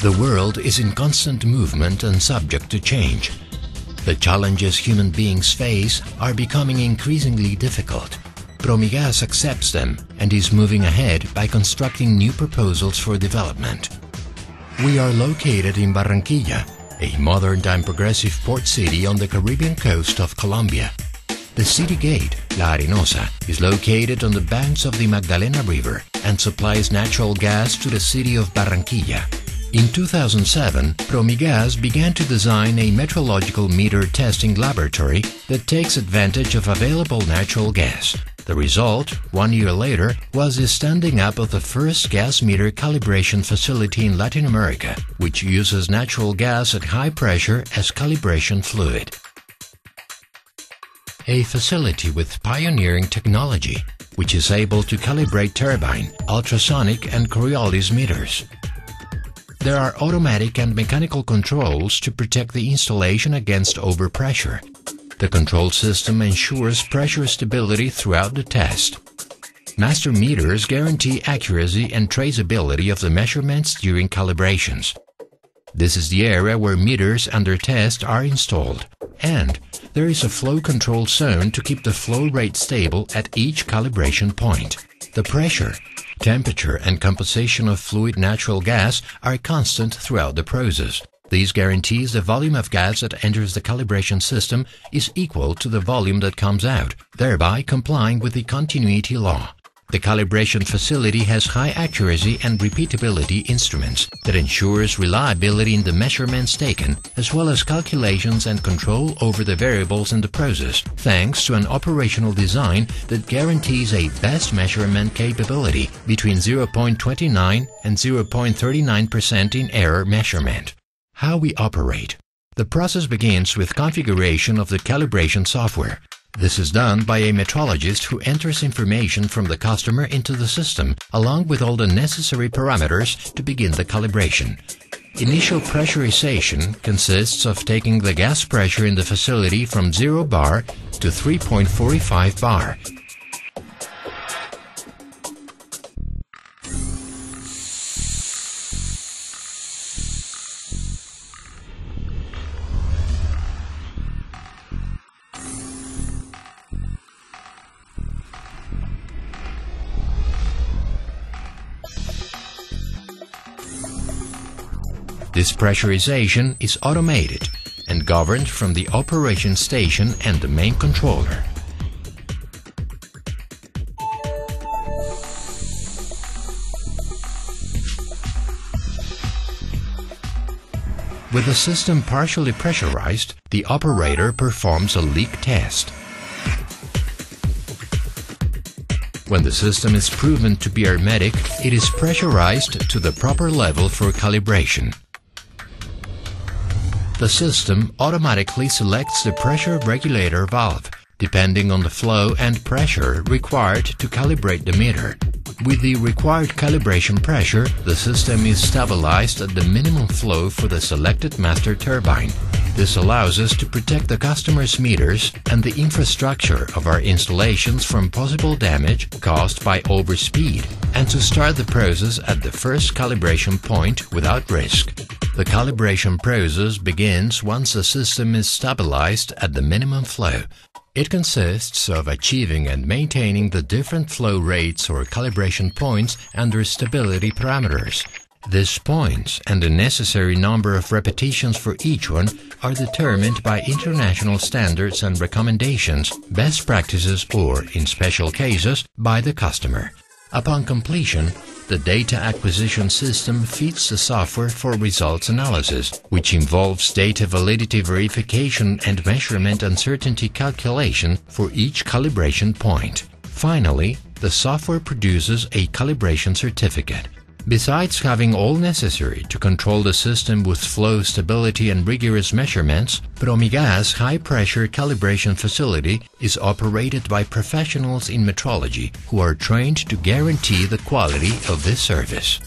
The world is in constant movement and subject to change. The challenges human beings face are becoming increasingly difficult. Promigas accepts them and is moving ahead by constructing new proposals for development. We are located in Barranquilla, a modern and progressive port city on the Caribbean coast of Colombia. The city gate, La Arenosa, is located on the banks of the Magdalena River and supplies natural gas to the city of Barranquilla. In 2007, Promigas began to design a metrological meter testing laboratory that takes advantage of available natural gas. The result, 1 year later, was the standing up of the first gas meter calibration facility in Latin America, which uses natural gas at high pressure as calibration fluid. A facility with pioneering technology, which is able to calibrate turbine, ultrasonic and Coriolis meters. There are automatic and mechanical controls to protect the installation against overpressure. The control system ensures pressure stability throughout the test. Master meters guarantee accuracy and traceability of the measurements during calibrations. This is the area where meters under test are installed, and there is a flow control zone to keep the flow rate stable at each calibration point. The pressure, temperature and composition of fluid natural gas are constant throughout the process. This guarantees the volume of gas that enters the calibration system is equal to the volume that comes out, thereby complying with the continuity law. The calibration facility has high accuracy and repeatability instruments that ensures reliability in the measurements taken, as well as calculations and control over the variables in the process, thanks to an operational design that guarantees a best measurement capability between 0.29 and 0.39% in error measurement. How we operate. The process begins with configuration of the calibration software. This is done by a metrologist who enters information from the customer into the system, along with all the necessary parameters to begin the calibration. Initial pressurization consists of taking the gas pressure in the facility from 0 bar to 3.45 bar. This pressurization is automated and governed from the operation station and the main controller. With the system partially pressurized, the operator performs a leak test. When the system is proven to be hermetic, it is pressurized to the proper level for calibration. The system automatically selects the pressure regulator valve, depending on the flow and pressure required to calibrate the meter. With the required calibration pressure, the system is stabilized at the minimum flow for the selected master turbine. This allows us to protect the customer's meters and the infrastructure of our installations from possible damage caused by overspeed, and to start the process at the first calibration point without risk. The calibration process begins once the system is stabilized at the minimum flow. It consists of achieving and maintaining the different flow rates or calibration points under stability parameters. These points and the necessary number of repetitions for each one are determined by international standards and recommendations, best practices, or, in special cases, by the customer. Upon completion, the data acquisition system feeds the software for results analysis, which involves data validity verification and measurement uncertainty calculation for each calibration point. Finally, the software produces a calibration certificate. Besides having all necessary to control the system with flow stability and rigorous measurements, Promigas' high-pressure calibration facility is operated by professionals in metrology who are trained to guarantee the quality of this service.